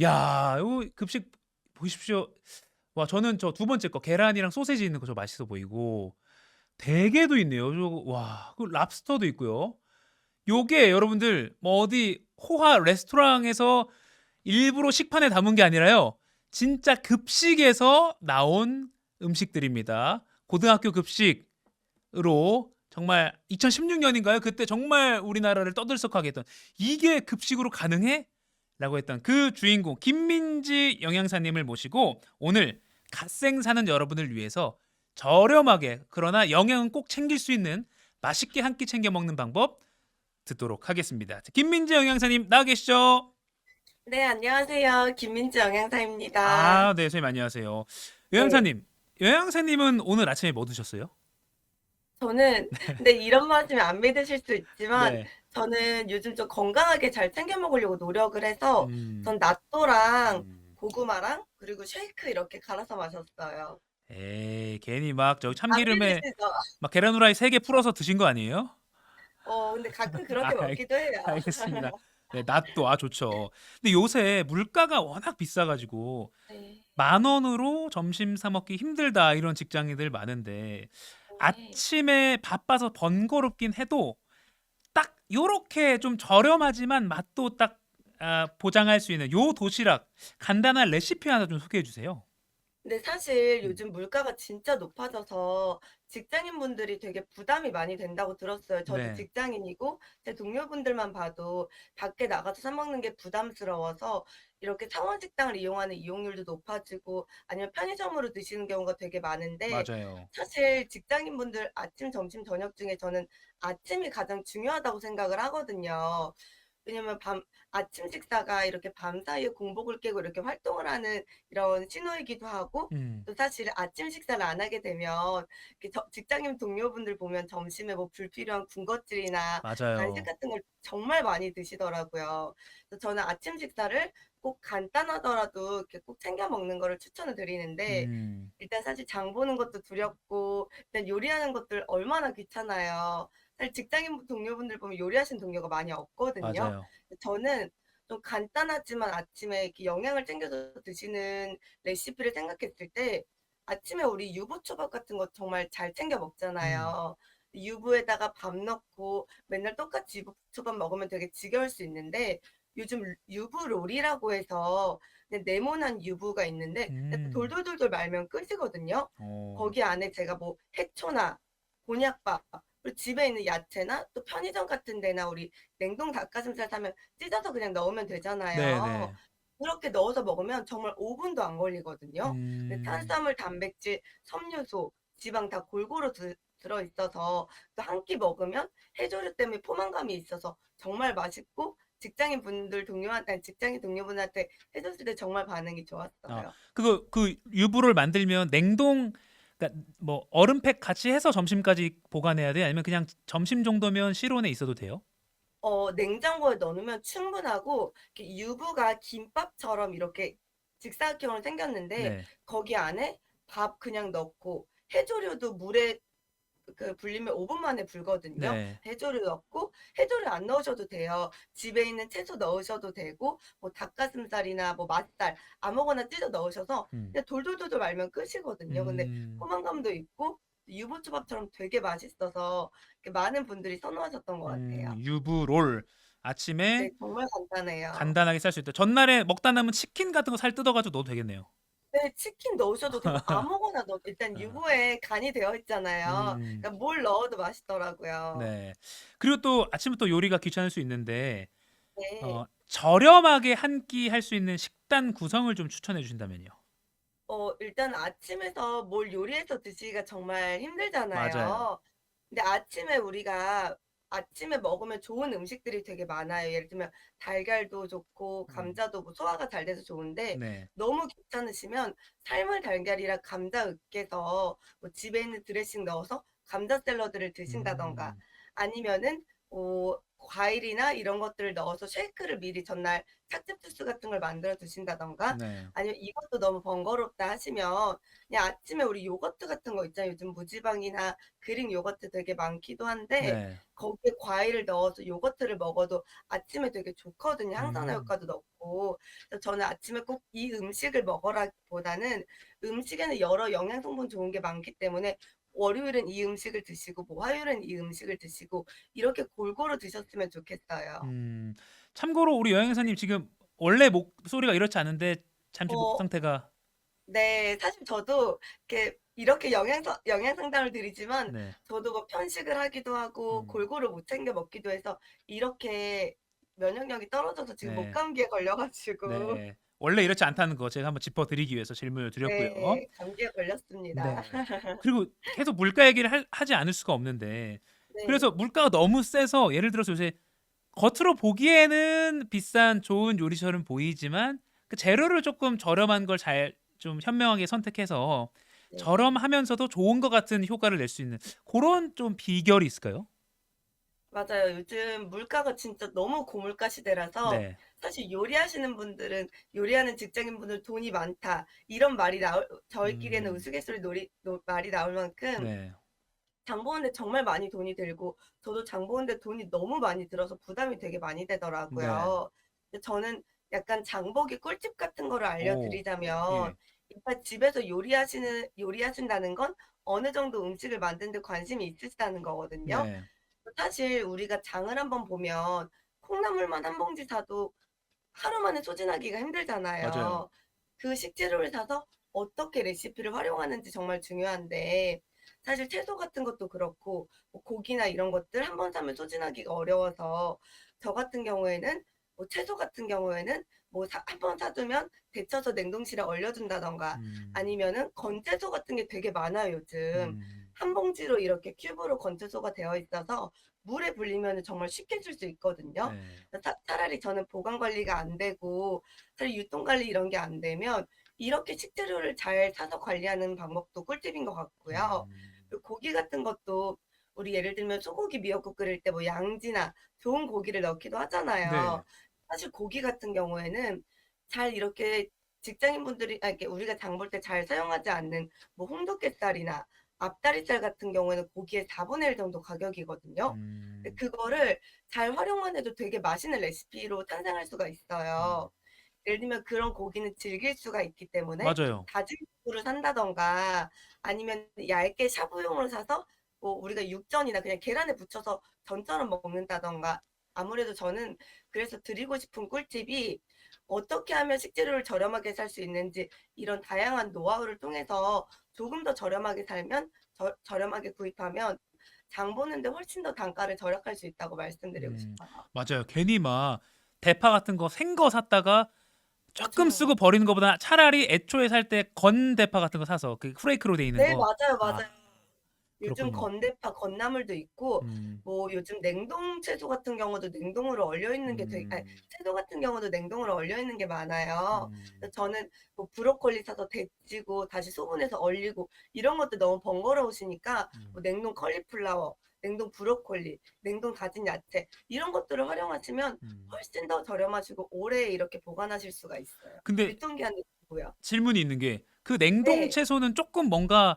야, 요 급식 보십시오. 와, 저는 저 두 번째 거 계란이랑 소세지 있는 거 저 맛있어 보이고 대게도 있네요. 와, 그 랍스터도 있고요. 요게 여러분들 뭐 어디 호화 레스토랑에서 일부러 식판에 담은 게 아니라요. 진짜 급식에서 나온 음식들입니다. 고등학교 급식으로 정말 2016년인가요? 그때 정말 우리나라를 떠들썩하게 했던 이게 급식으로 가능해? 라고 했던 그 주인공 김민지 영양사님을 모시고 오늘 갓생 사는 여러분을 위해서 저렴하게 그러나 영양은 꼭 챙길 수 있는 맛있게 한 끼 챙겨 먹는 방법 듣도록 하겠습니다. 김민지 영양사님 나와 계시죠? 네, 안녕하세요. 김민지 영양사입니다. 아, 네, 선생님 안녕하세요. 네, 영양사님, 영양사님은 오늘 아침에 뭐 드셨어요? 저는, 근데 이런 말씀이 안 믿으실 수 있지만, 네. 저는 요즘 좀 건강하게 잘 챙겨 먹으려고 노력을 해서, 음, 전納豆랑 음. 고구마랑 그리고 쉐이크 이렇게 갈아서 마셨어요. 에이, 괜히 막 저 안 참기름에 믿으시죠? 막 계란 후라이 3개 풀어서 드신 거 아니에요? 근데 가끔 그렇게 알, 먹기도 해요. 알겠습니다. 네, 낫또 좋죠. 근데 요새 물가가 워낙 비싸가지고 네, 10,000원으로 점심 사 먹기 힘들다 이런 직장인들 많은데 네. 아침에 바빠서 번거롭긴 해도 딱 요렇게 좀 저렴하지만 맛도 딱 보장할 수 있는 요 도시락 간단한 레시피 하나 좀 소개해 주세요. 근데 사실 음. 요즘 물가가 진짜 높아져서 직장인분들이 되게 부담이 많이 된다고 들었어요. 저도 네, 직장인이고 제 동료분들만 봐도 밖에 나가서 사 먹는 게 부담스러워서 이렇게 상원 식당을 이용하는 이용률도 높아지고 아니면 편의점으로 드시는 경우가 되게 많은데 맞아요. 사실 직장인분들 아침, 점심, 저녁 중에 저는 아침이 가장 중요하다고 생각을 하거든요. 왜냐면 아침 식사가 이렇게 밤사이에 공복을 깨고 이렇게 활동을 하는 이런 신호이기도 하고 음, 또 사실 아침 식사를 안 하게 되면 이렇게 직장인 동료분들 보면 점심에 뭐 불필요한 군것질이나 간식 맞아요. 같은 걸 정말 많이 드시더라고요. 그래서 저는 아침 식사를 꼭 간단하더라도 이렇게 꼭 챙겨 먹는 거를 추천을 드리는데 음, 일단 사실 장 보는 것도 두렵고 일단 요리하는 것들 얼마나 귀찮아요. 사실 직장인 동료분들 보면 요리하시는 동료가 많이 없거든요. 맞아요. 저는 좀 간단하지만 아침에 이렇게 영양을 챙겨서 드시는 레시피를 생각했을 때 아침에 우리 유부초밥 같은 거 정말 잘 챙겨 음, 먹잖아요. 유부에다가 밥 넣고 맨날 똑같이 유부초밥 먹으면 되게 지겨울 수 있는데 요즘 유부롤이라고 해서 그냥 네모난 유부가 있는데 그냥 음, 돌돌돌돌 말면 끝이거든요. 어, 거기 안에 제가 뭐 해초나 곤약밥 그리고 집에 있는 야채나 또 편의점 같은 데나 우리 냉동 닭가슴살 사면 찢어서 그냥 넣으면 되잖아요. 네네. 그렇게 넣어서 먹으면 정말 5분도 안 걸리거든요. 근데 음, 탄수화물, 단백질, 섬유소, 지방 다 골고루 들어있어서 또 한 끼 먹으면 해조류 때문에 포만감이 있어서 정말 맛있고 직장인 분들 동료한테 아니, 직장인 동료분한테 해줬을 때 정말 반응이 아, 좋았어요. 그 유부를 만들면 냉동, 그러니까 뭐 얼음팩 같이 해서 점심까지 보관해야 돼? 아니면 그냥 점심 정도면 실온에 있어도 돼요? 냉장고에 넣어놓으면 충분하고 이렇게 유부가 김밥처럼 이렇게 직사각형으로 생겼는데 네, 거기 안에 밥 그냥 넣고 해조류도 물에 불리면 5분 만에 불거든요. 네. 해조류 넣고 해조류 안 넣으셔도 돼요. 집에 있는 채소 넣으셔도 되고 뭐 닭가슴살이나 뭐 맛살 아무거나 찢어 넣으셔서 음, 그냥 돌돌돌돌 말면 끝이거든요. 근데 음, 포만감도 있고 유부초밥처럼 되게 맛있어서 많은 분들이 선호하셨던 것 같아요. 유부롤 아침에 네, 정말 간단해요. 간단하게 쌀 수 있다. 전날에 먹다 남은 치킨 같은 거 살 뜯어가지고 넣어도 되겠네요. 네, 치킨 넣으셔도 되고 아무거나 일단 아, 유부에 간이 되어 있잖아요. 음, 그러니까 뭘 넣어도 맛있더라고요. 네. 그리고 또 아침부터 요리가 귀찮을 수 있는데 네. 저렴하게 한 끼 할 수 있는 식단 구성을 좀 추천해 주신다면요. 일단 아침에서 뭘 요리해서 드시기가 정말 맞아요. 힘들잖아요. 근데 아침에 먹으면 좋은 음식들이 되게 많아요. 예를 들면 달걀도 좋고 음, 감자도 뭐 소화가 잘 돼서 좋은데 네. 너무 귀찮으시면 삶은 달걀이랑 감자 으깨서 뭐 집에 있는 드레싱 넣어서 감자 샐러드를 드신다던가 음, 아니면은 과일이나 이런 것들을 넣어서 쉐이크를 미리 전날 착즙 주스 같은 걸 만들어 두신다든가 네. 아니면 이것도 너무 번거롭다 하시면 그냥 아침에 우리 요거트 같은 거 있잖아요. 요즘 무지방이나 그릭 요거트 되게 많기도 한데 네. 거기에 과일을 넣어서 요거트를 먹어도 아침에 되게 좋거든요. 항산화 음. 효과도 높고. 그래서 저는 아침에 꼭 이 음식을 먹어라기보다는 음식에는 여러 영양 성분 좋은 게 많기 때문에 월요일은 이 음식을 드시고 뭐 화요일은 이 음식을 드시고 이렇게 골고루 드셨으면 좋겠어요. 음. 참고로 우리 여행사님 지금 원래 목소리가 이렇지 않은데 잠시 목 어 상태가 네. 사실 저도 이렇게 영양 상담을 드리지만 네. 저도 뭐 편식을 하기도 하고 음. 골고루 못 챙겨 먹기도 해서 이렇게 면역력이 떨어져서 지금 네. 목감기에 걸려 가지고 네. 원래 이렇지 않다는 거 제가 한번 짚어 드리기 위해서 질문을 드렸고요. 네. 감기에 걸렸습니다. 네. 그리고 계속 물가 얘기를 하지 않을 수가 없는데 네. 그래서 물가가 너무 세서 예를 들어서 요새 겉으로 보기에는 비싼 좋은 요리처럼 보이지만 그 재료를 조금 저렴한 걸 잘 좀 현명하게 선택해서 네. 저렴하면서도 좋은 것 같은 효과를 낼 수 있는 고런 좀 비결이 있을까요? 맞아요. 요즘 물가가 진짜 너무 고물가 시대라서 네. 사실 요리하시는 분들은 요리하는 직장인분들 돈이 많다 이런 말이 나올 저희끼리는 음. 우스갯소리 말이 나올 만큼 네. 장 보는데 정말 많이 돈이 들고 저도 장 보는데 돈이 너무 많이 들어서 부담이 되게 많이 네. 되더라고요. 근데 저는 약간 장 보기 꿀팁 같은 거를 오. 알려드리자면 예. 일단 집에서 요리하신다는 건 어느 정도 음식을 만드는 데 관심이 있으시다는 거거든요. 네. 사실 우리가 장을 한번 보면 콩나물만 한 봉지 사도 하루 만에 소진하기가 맞아요. 힘들잖아요. 그 식재료를 사서 어떻게 레시피를 활용하는지 정말 중요한데 사실 채소 같은 것도 그렇고 뭐 고기나 이런 것들 한 번 사면 소진하기가 어려워서 저 같은 경우에는 뭐 채소 같은 경우에는 뭐 한 번 사두면 데쳐서 냉동실에 얼려둔다든가 음. 아니면은 건채소 같은 게 되게 많아요 요즘. 음. 한 봉지로 이렇게 큐브로 건채소가 되어 있어서 물에 불리면은 정말 쉽게 쓸 수 있거든요. 네. 차라리 저는 보관 관리가 안 되고 사실 유통 관리 이런 게 안 되면 이렇게 식재료를 잘 사서 관리하는 방법도 꿀팁인 것 같고요. 음. 그리고 고기 같은 것도 우리 예를 들면 소고기 미역국 끓일 때 뭐 양지나 좋은 고기를 넣기도 네. 하잖아요. 사실 고기 같은 경우에는 잘 이렇게 직장인분들이 이렇게 우리가 장볼 때 잘 사용하지 않는 뭐 홍두깨살이나 앞다리살 같은 경우에는 고기의 4분의 1 정도 가격이거든요. 근데 음. 그거를 잘 활용만 해도 되게 맛있는 레시피로 탄생할 수가 음. 있어요. 예를 들면 그런 고기는 질길 수가 있기 때문에 맞아요. 다진 고기를 산다든가 아니면 얇게 샤브용으로 사서 뭐 우리가 육전이나 그냥 계란에 부쳐서 전처럼 먹는다든가 아무래도 저는 그래서 드리고 싶은 꿀팁이 어떻게 하면 식재료를 저렴하게 살 수 있는지 이런 다양한 노하우를 통해서 조금 더 저렴하게 살면 저렴하게 구입하면 장 보는데 훨씬 더 단가를 절약할 수 있다고 말씀드리고 음. 싶어요. 맞아요. 괜히 막 대파 같은 거 생 거 샀다가 조금 쓰고 맞아요. 버리는 것보다 차라리 애초에 살 때 건 대파 같은 거 사서 그 프레이크로 돼 있는 네 거. 맞아요, 아 맞아요. 요즘 그렇군요. 건대파, 건나물도 있고 음. 뭐 요즘 냉동 채소 같은 경우도 냉동으로 얼려 있는 게 되게 음. 채소 같은 경우도 냉동으로 얼려 있는 게 많아요. 그래서 음. 저는 뭐 브로콜리 사서 데치고 다시 소분해서 얼리고 이런 것도 너무 번거로우시니까 뭐 음. 냉동 컬리플라워, 냉동 브로콜리, 냉동 다진 야채 이런 것들을 활용하시면 음. 훨씬 더 저렴하시고 오래 이렇게 보관하실 수가 있어요. 근데 유통기한도 길고요. 질문이 있는 게 그 냉동 네. 채소는 조금 뭔가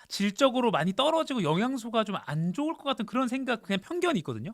질적으로 많이 떨어지고 영양소가 좀 안 좋을 것 같은 그런 생각 그냥 편견이 있거든요.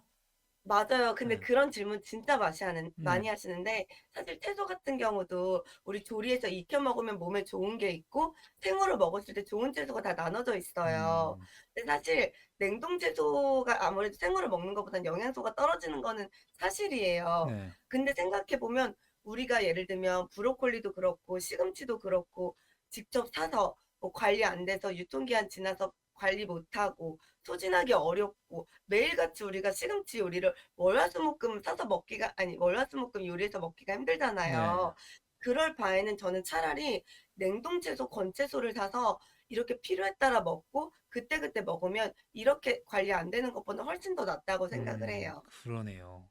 맞아요. 근데 네. 그런 질문 진짜 네. 많이 하시는데 사실 채소 같은 경우도 우리 조리해서 익혀 먹으면 몸에 좋은 게 있고 생으로 먹었을 때 좋은 채소가 다 나눠져 있어요. 음. 근데 사실 냉동 채소가 아무래도 생으로 먹는 것보다는 영양소가 떨어지는 거는 사실이에요. 네. 근데 생각해 보면 우리가 예를 들면 브로콜리도 그렇고 시금치도 그렇고 직접 사서 뭐 관리 안 돼서 유통기한 지나서 관리 못하고 소진하기 어렵고 매일같이 우리가 시금치 요리를 월화수목금 사서 먹기가 아니 월화수목금 요리해서 먹기가 네. 힘들잖아요. 그럴 바에는 저는 차라리 냉동 채소, 건채소를 사서 이렇게 필요에 따라 먹고 그때그때 먹으면 이렇게 관리 안 되는 것보다 훨씬 더 낫다고 생각을 해요. 그러네요.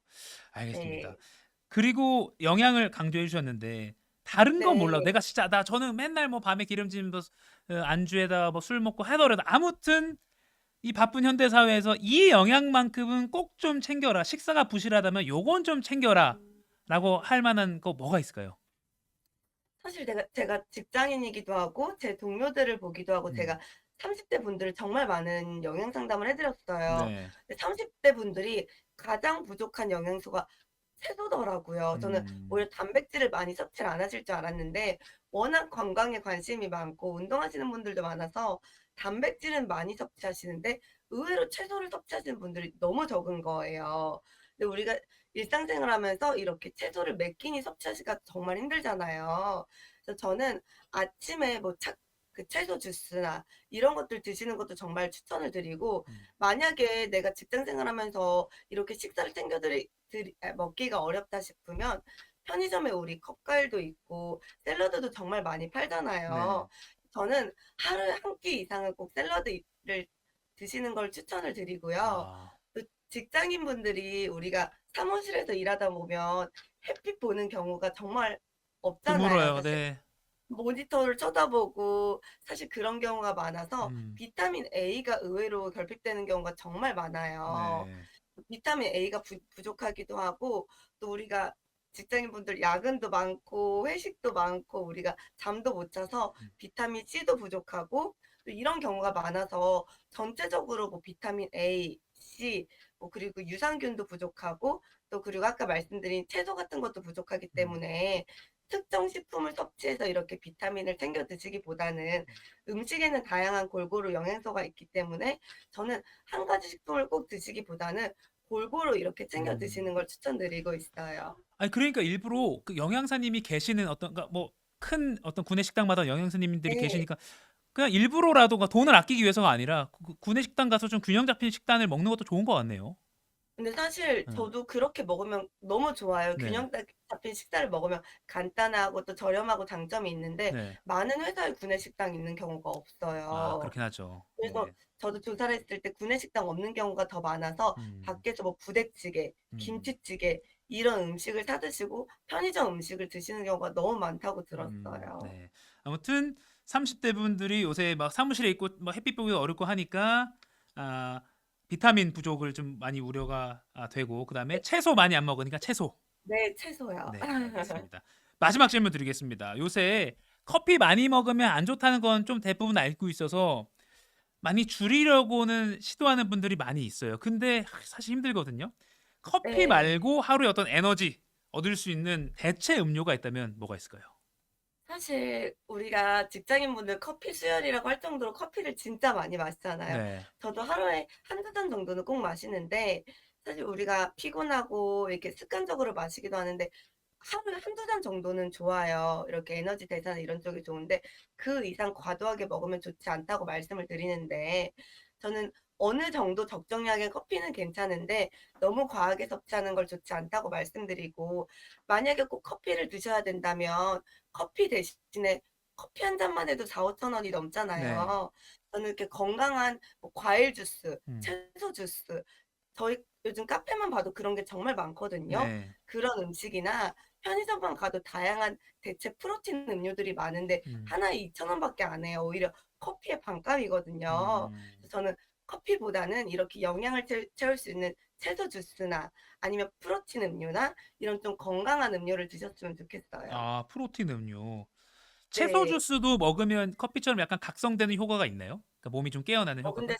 알겠습니다. 네. 그리고 영양을 강조해 주셨는데 다른 건 몰라도 네. 내가 진짜 저는 맨날 뭐 밤에 기름진 뭐 안주에다 뭐 술 먹고 하더라도 아무튼 이 바쁜 현대 사회에서 이 영양만큼은 꼭 좀 챙겨라. 식사가 부실하다면 요건 좀 챙겨라라고 음. 할 만한 거 뭐가 있을까요? 사실 제가 직장인이기도 하고 제 동료들을 보기도 하고 음. 제가 30대 분들을 정말 많은 영양 상담을 해 드렸어요. 네. 근데 30대 분들이 가장 부족한 영양소가 채소더라고요. 저는 음. 오히려 단백질을 많이 섭취를 안 하실 줄 알았는데 워낙 건강에 관심이 많고 운동하시는 분들도 많아서 단백질은 많이 섭취하시는데 의외로 채소를 섭취하시는 분들이 너무 적은 거예요. 근데 우리가 일상생활 하면서 이렇게 채소를 몇 끼니 섭취하기가 정말 힘들잖아요. 그래서 저는 아침에 뭐 그 채소 주스나 이런 것들 드시는 것도 정말 추천을 드리고 음. 만약에 내가 직장 생활하면서 이렇게 식사를 챙겨 먹기가 어렵다 싶으면 편의점에 우리 컵과일도 있고 샐러드도 정말 많이 네. 팔잖아요. 저는 하루에 한 끼 이상은 꼭 샐러드를 드시는 걸 추천을 드리고요. 아. 또 직장인분들이 우리가 사무실에서 일하다 보면 햇빛 보는 경우가 정말 없잖아요. 드물어요. 사실 네. 모니터를 쳐다보고 사실 그런 경우가 많아서 음. 비타민 A가 의외로 결핍되는 경우가 정말 많아요. 네. 비타민 A가 부족하기도 하고 또 우리가 직장인분들 야근도 많고 회식도 많고 우리가 잠도 못 자서 음. 비타민 C도 부족하고 또 이런 경우가 많아서 전체적으로 뭐 비타민 A, C 뭐 그리고 유산균도 부족하고 또 그리고 아까 말씀드린 채소 같은 것도 부족하기 음. 때문에 특정 식품을 섭취해서 이렇게 비타민을 챙겨 드시기보다는 음식에는 다양한 골고루 영양소가 있기 때문에 저는 한 가지 식품을 꼭 드시기보다는 골고루 이렇게 챙겨 음. 드시는 걸 추천드리고 있어요. 아니 그러니까 일부러 그 영양사님이 계시는 어떤 그러니까 뭐 큰 어떤 구내 식당마다 영양사님들이 네. 계시니까 그냥 일부러라도 그러니까 돈을 아끼기 위해서가 아니라 구내 식당 가서 좀 균형 잡힌 식단을 먹는 것도 좋은 것 같네요. 근데 사실 어. 저도 그렇게 먹으면 너무 좋아요. 네. 잡힌 식사를 먹으면 간단하고 또 저렴하고 장점이 있는데 네. 많은 회사에 구내식당이 있는 경우가 아 없어요. 그렇긴 하죠. 그래서 네. 저도 조사를 했을 때 구내식당 없는 경우가 더 많아서 음. 밖에서 뭐 부대찌개, 음. 김치찌개 이런 음식을 사 드시고 편의점 음식을 드시는 경우가 너무 많다고 들었어요. 네. 아무튼 30대 분들이 요새 막 사무실에 있고 막 햇빛 보기도 어렵고 하니까 아 비타민 부족을 좀 많이 우려가 되고 그다음에 네. 채소 많이 안 먹으니까 채소. 네, 채소요. 네, 알겠습니다. 마지막 질문 드리겠습니다. 요새 커피 많이 먹으면 안 좋다는 건 좀 대부분 알고 있어서 많이 줄이려고는 시도하는 분들이 많이 있어요. 근데 사실 힘들거든요. 커피 네. 말고 하루에 어떤 에너지 얻을 수 있는 대체 음료가 있다면 뭐가 있을까요? 사실 우리가 직장인분들 커피 수혈이라고 할 정도로 커피를 진짜 많이 마시잖아요. 네. 저도 하루에 한두 잔 정도는 꼭 마시는데 사실 우리가 피곤하고 이렇게 습관적으로 마시기도 하는데 하루에 한두 잔 정도는 좋아요. 이렇게 에너지 대사나 이런 쪽이 좋은데 그 이상 과도하게 먹으면 좋지 않다고 말씀을 드리는데 저는 어느 정도 적정량의 커피는 괜찮은데 너무 과하게 섭취하는 걸 좋지 않다고 말씀드리고 만약에 꼭 커피를 드셔야 된다면 커피 대신에 커피 한 잔만 해도 4-5천 원이 네. 넘잖아요. 저는 이렇게 건강한 뭐 과일 주스, 음. 채소 주스 저희 요즘 카페만 봐도 그런 게 정말 많거든요. 네. 그런 음식이나 편의점만 가도 다양한 대체 프로틴 음료들이 많은데 음. 하나에 2천 원밖에 안 해요. 오히려 커피의 반값이거든요. 음. 그래서 저는 커피보다는 이렇게 영양을 채울 수 있는 채소 주스나 아니면 프로틴 음료나 이런 좀 건강한 음료를 드셨으면 좋겠어요. 아, 프로틴 음료. 채소 네. 주스도 먹으면 커피처럼 약간 각성되는 효과가 있나요? 그러니까 몸이 좀 깨어나는 효과가? 근데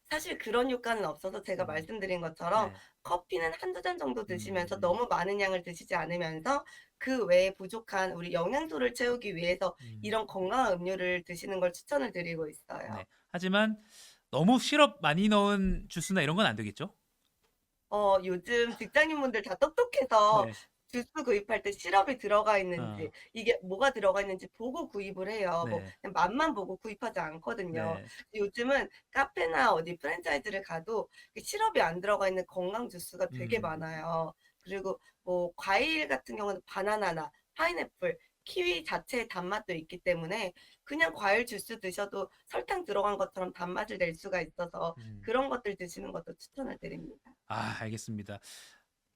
사실 그런 효과는 없어서 제가 음. 말씀드린 것처럼 네. 커피는 한두 잔 정도 드시면서 음. 너무 많은 양을 드시지 않으면서 그 외에 부족한 우리 영양소를 채우기 위해서 음. 이런 건강한 음료를 드시는 걸 추천을 드리고 있어요. 네. 하지만 너무 시럽 많이 넣은 주스나 이런 건 안 되겠죠? 요즘 직장인분들 다 똑똑해서 네. 주스 구입할 때 시럽이 들어가 있는지 어. 이게 뭐가 들어가 있는지 보고 구입을 해요. 뭐 네. 그냥 맛만 보고 구입하지 않거든요. 네. 요즘은 카페나 어디 프랜차이즈를 가도 그 시럽이 안 들어가 있는 건강 주스가 되게 음. 많아요. 그리고 뭐 과일 같은 경우는 바나나나 파인애플, 키위 자체의 단맛도 있기 때문에 그냥 과일 주스 드셔도 설탕 들어간 것처럼 단맛을 낼 수가 있어서 음. 그런 것들 드시는 것도 추천을 드립니다. 아, 알겠습니다.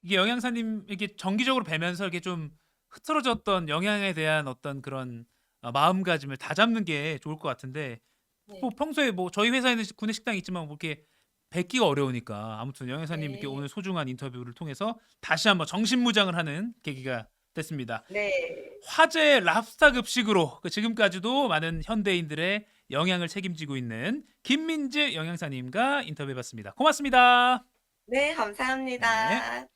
이게 영양사님 이게 정기적으로 뵈면서 이게 좀 흐트러졌던 영양에 대한 어떤 그런 마음가짐을 다잡는 게 좋을 것 같은데 뭐 네. 평소에 뭐 저희 회사에는 구내 식당이 있지만 뭐 이렇게 뵙기가 어려우니까 아무튼 영양사님 이렇게 네. 오늘 소중한 인터뷰를 통해서 다시 한번 정신무장을 하는 계기가 됐습니다. 네. 화제의 랍스타 급식으로 그 지금까지도 많은 현대인들의 영양을 책임지고 있는 김민지 영양사님과 인터뷰해봤습니다. 고맙습니다. 네, 네. 감사합니다.